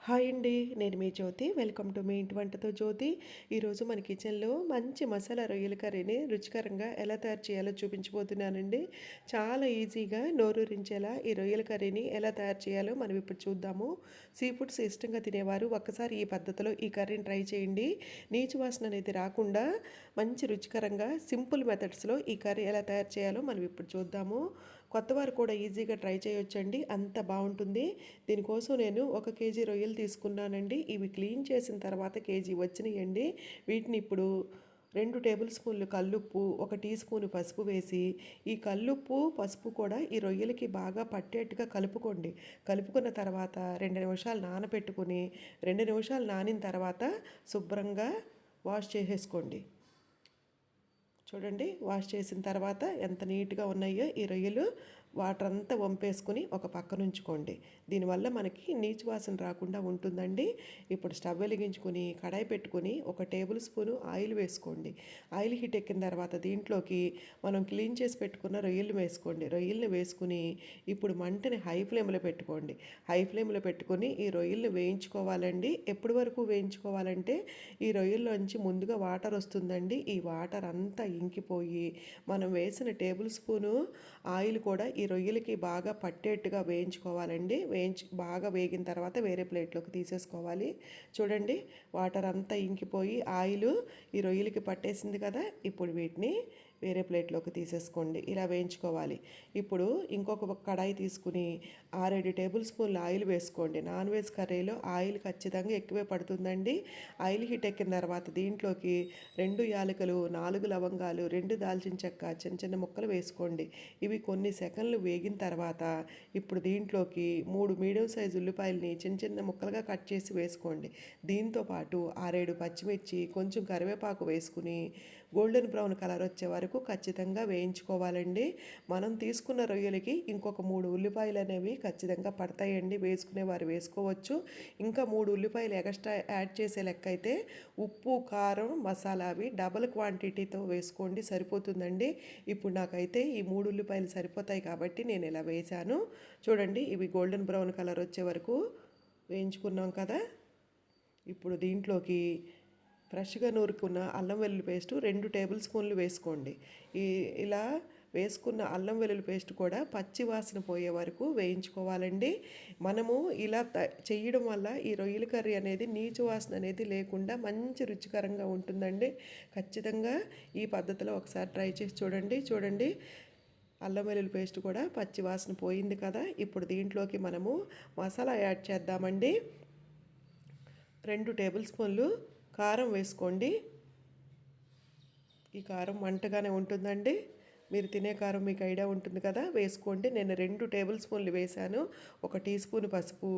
Hi అండి. నేను మీ జ్యోతి. Welcome to me ఇంటి వంటతో జ్యోతి. ఈరోజు మన కిచెన్‌లో మంచి మసాలా రొయ్యల కర్రీని రుచికరంగా ఎలా తయారు చేయాలో చూపించబోతున్నానండి. చాలా ఈజీగా నోరూరించేలా ఈ రొయ్యల కర్రీని ఎలా తయారు చేయాలో మనం ఇప్పుడు చూద్దాము. సీ ఫుడ్స్ ఇష్టంగా తినేవారు ఒక్కసారి ఈ పద్ధతిలో ఈ కర్రీని ట్రై చేయండి. నీచు వాసన అనేది రాకుండా మంచి రుచికరంగా సింపుల్ మెథడ్స్‌లో ఈ కర్రీ ఎలా తయారు చేయాలో మనం ఇప్పుడు చూద్దాము. కొత్తవారు కూడా ఈజీగా ట్రై చేయొచ్చండి. అంత బావుంటుంది. దీనికోసం నేను 1 కేజీ రొయ్యలు తీసుకున్నానండి. ఇవి క్లీన్ చేసిన తర్వాత కేజీ వచ్చినాయండి. వీటిని ఇప్పుడు 2 టేబుల్ స్పూన్లు కల్లుప్పు, 1 టీ స్పూను పసుపు వేసి, ఈ కల్లుప్పు, పసుపు కూడా ఈ రొయ్యలకి బాగా పట్టేట్టుగా కలుపుకోండి. కలుపుకున్న తర్వాత 2 నిమిషాలు నానబెట్టుకొని, 2 నిమిషాలు నానిన తర్వాత శుభ్రంగా వాష్ చేసేసుకోండి. చూడండి, వాష్ చేసిన తర్వాత ఎంత నీట్గా ఉన్నాయో ఈ రొయ్యలు. వాటర్ అంతా వంపేసుకుని ఒక పక్కన ఉంచుకోండి. దీనివల్ల మనకి నీచు వాసన రాకుండా ఉంటుందండి. ఇప్పుడు స్టవ్ వెలిగించుకొని కడాయి పెట్టుకొని 1 టేబుల్ స్పూను ఆయిల్ వేసుకోండి. ఆయిల్ హీట్ ఎక్కిన తర్వాత దీంట్లోకి మనం క్లీన్ చేసి పెట్టుకున్న రొయ్యలు వేసుకోండి. రొయ్యల్ని వేసుకుని ఇప్పుడు మంటని హై ఫ్లేమ్లో పెట్టుకోండి. హై ఫ్లేమ్లో పెట్టుకొని ఈ రొయ్యల్ని వేయించుకోవాలండి. ఎప్పటి వరకు వేయించుకోవాలంటే ఈ రొయ్యల్లోంచి ముందుగా వాటర్ వస్తుందండి. ఈ వాటర్ అంతా ఇంకిపోయి మనం వేసిన టేబుల్ స్పూను ఆయిల్ కూడా ఈ రొయ్యలకి బాగా పట్టేట్టుగా వేయించుకోవాలండి. బాగా వేగిన తర్వాత వేరే ప్లేట్లోకి తీసేసుకోవాలి. చూడండి, వాటర్ అంతా ఇంకిపోయి ఆయిల్ ఈ రొయ్యలకి పట్టేసింది కదా. ఇప్పుడు వీటిని వేరే ప్లేట్లోకి తీసేసుకోండి. ఇలా వేయించుకోవాలి. ఇప్పుడు ఇంకొక కడాయి తీసుకుని 6-7 టేబుల్ స్పూన్ల ఆయిల్ వేసుకోండి. నాన్ వెజ్ కర్రీలో ఆయిల్ ఖచ్చితంగా ఎక్కువే పడుతుందండి. ఆయిల్ హీట్ ఎక్కిన తర్వాత దీంట్లోకి 2 యాలకులు, 4 లవంగాలు, 2 దాల్చిన చెక్క చిన్న చిన్న ముక్కలు వేసుకోండి. ఇవి కొన్ని సెకండ్లు వేగిన తర్వాత ఇప్పుడు దీంట్లోకి 3 మీడియం సైజు ఉల్లిపాయలని చిన్న చిన్న ముక్కలుగా కట్ చేసి వేసుకోండి. దీంతోపాటు 6-7 పచ్చిమిర్చి, కొంచెం కరివేపాకు వేసుకుని గోల్డెన్ బ్రౌన్ కలర్ వచ్చే వరకు ఖచ్చితంగా వేయించుకోవాలండి. మనం తీసుకున్న రొయ్యలకి ఇంకొక 3 ఉల్లిపాయలు అనేవి ఖచ్చితంగా పడతాయండి. వేసుకునేవారు వేసుకోవచ్చు. ఇంకా 3 ఉల్లిపాయలు ఎక్స్ట్రా యాడ్ చేసే లెక్క అయితే ఉప్పు, కారం, మసాలా అవి డబల్ క్వాంటిటీతో వేసుకోండి, సరిపోతుందండి. ఇప్పుడు నాకైతే ఈ 3 ఉల్లిపాయలు సరిపోతాయి కాబట్టి నేను ఇలా వేశాను. చూడండి, ఇవి గోల్డెన్ బ్రౌన్ కలర్ వచ్చే వరకు వేయించుకున్నాం కదా. ఇప్పుడు దీంట్లోకి ఫ్రెష్గా నూరుకున్న అల్లం వెల్లుల్లి పేస్టు 2 టేబుల్ స్పూన్లు వేసుకోండి. ఇలా వేసుకున్న అల్లం వెల్లుల్లి పేస్ట్ కూడా పచ్చి వాసన పోయే వరకు వేయించుకోవాలండి. మనము ఇలా చేయడం వల్ల ఈ రొయ్యల కర్రీ అనేది నీచు వాసన అనేది లేకుండా మంచి రుచికరంగా ఉంటుందండి. ఖచ్చితంగా ఈ పద్ధతిలో ఒకసారి ట్రై చేసి చూడండి. అల్లం వెల్లుల్లి పేస్ట్ కూడా పచ్చి వాసన పోయింది కదా. ఇప్పుడు దీంట్లోకి మనము మసాలా యాడ్ చేద్దామండి. 2 టేబుల్ స్పూన్లు కారం వేసుకోండి. ఈ కారం మంటగానే ఉంటుందండి. మీరు తినే కారం మీకు ఐడియా ఉంటుంది కదా, వేసుకోండి. నేను 2 టేబుల్ స్పూన్లు వేశాను. 1 టీ స్పూను పసుపు,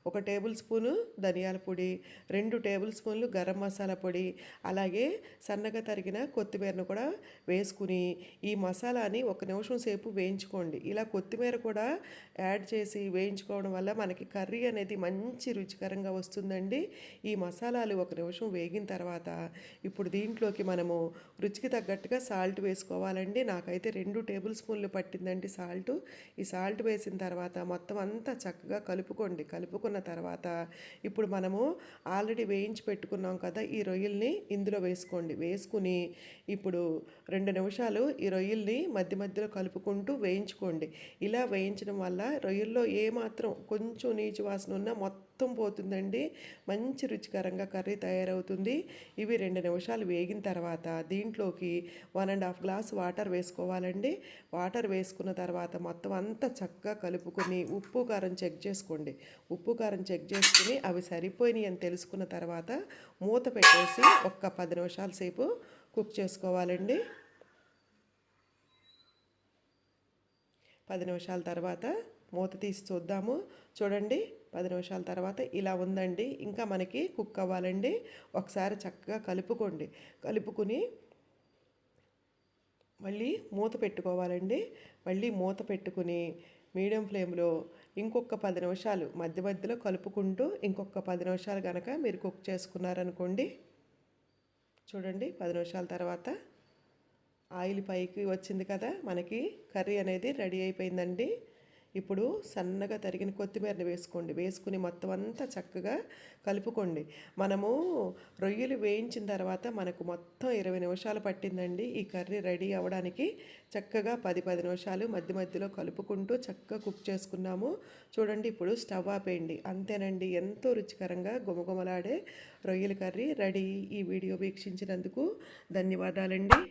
1 టేబుల్ స్పూను ధనియాల పొడి, 2 టేబుల్ స్పూన్లు గరం మసాలా పొడి, అలాగే సన్నగా తరిగిన కొత్తిమీరను కూడా వేసుకుని ఈ మసాలాని 1 నిమిషం సేపు వేయించుకోండి. ఇలా కొత్తిమీర కూడా యాడ్ చేసి వేయించుకోవడం వల్ల మనకి కర్రీ అనేది మంచి రుచికరంగా వస్తుందండి. ఈ మసాలాలు 1 నిమిషం వేగిన తర్వాత ఇప్పుడు దీంట్లోకి మనము రుచికి తగ్గట్టుగా సాల్ట్ వేసుకోవాలండి. నాకైతే 2 టేబుల్ స్పూన్లు పట్టిందండి సాల్ట్. ఈ సాల్ట్ వేసిన తర్వాత మొత్తం అంతా చక్కగా కలుపుకోండి. కలుపుకున్న తర్వాత ఇప్పుడు మనము ఆల్రెడీ వేయించి పెట్టుకున్నాం కదా, ఈ రొయ్యల్ని ఇందులో వేసుకోండి. వేసుకుని ఇప్పుడు 2 నిమిషాలు ఈ రొయ్యల్ని మధ్య మధ్యలో కలుపుకుంటూ వేయించుకోండి. ఇలా వేయించడం వల్ల రొయ్యల్లో ఏమాత్రం కొంచెం నీచు వాసన ఉన్నా మొత్తం పోతుందండి. మంచి రుచికరంగా కర్రీ తయారవుతుంది. ఇవి 2 నిమిషాలు వేగిన తర్వాత దీంట్లోకి 1.5 గ్లాస్ వాటర్ వేసుకోవాలండి. వాటర్ వేసుకున్న తర్వాత మొత్తం అంతా చక్కగా కలుపుకొని ఉప్పు కారం చెక్ చేసుకోండి. ఉప్పు కారం చెక్ చేసుకుని అవి సరిపోయినాయి అని తెలుసుకున్న తర్వాత మూత పెట్టేసి ఒక్క 10 నిమిషాల సేపు కుక్ చేసుకోవాలండి. 10 నిమిషాల తర్వాత మూత తీసి చూద్దాము. చూడండి, 10 నిమిషాల తర్వాత ఇలా ఉందండి. ఇంకా మనకి కుక్ అవ్వాలండి. ఒకసారి చక్కగా కలుపుకోండి. కలుపుకుని మళ్ళీ మూత పెట్టుకోవాలండి. మళ్ళీ మూత పెట్టుకుని మీడియం ఫ్లేమ్లో ఇంకొక 10 నిమిషాలు మధ్య మధ్యలో కలుపుకుంటూ ఇంకొక 10 నిమిషాలు కనుక మీరు కుక్ చేసుకున్నారనుకోండి. చూడండి, 10 నిమిషాల తర్వాత ఆయిల్ పైకి వచ్చింది కదా, మనకి కర్రీ అనేది రెడీ అయిపోయిందండి. ఇప్పుడు సన్నగా తరిగిన కొత్తిమీరని వేసుకుని మొత్తం అంతా చక్కగా కలుపుకోండి. మనము రొయ్యలు వేయించిన తర్వాత మనకు మొత్తం 20 నిమిషాలు పట్టిందండి ఈ కర్రీ రెడీ అవ్వడానికి. చక్కగా 10 నిమిషాలు మధ్య మధ్యలో కలుపుకుంటూ చక్కగా కుక్ చేసుకున్నాము. చూడండి, ఇప్పుడు స్టవ్ ఆపేయండి. అంతేనండి, ఎంతో రుచికరంగా గుమగుమలాడే రొయ్యల కర్రీ రెడీ. ఈ వీడియో వీక్షించినందుకు ధన్యవాదాలండి.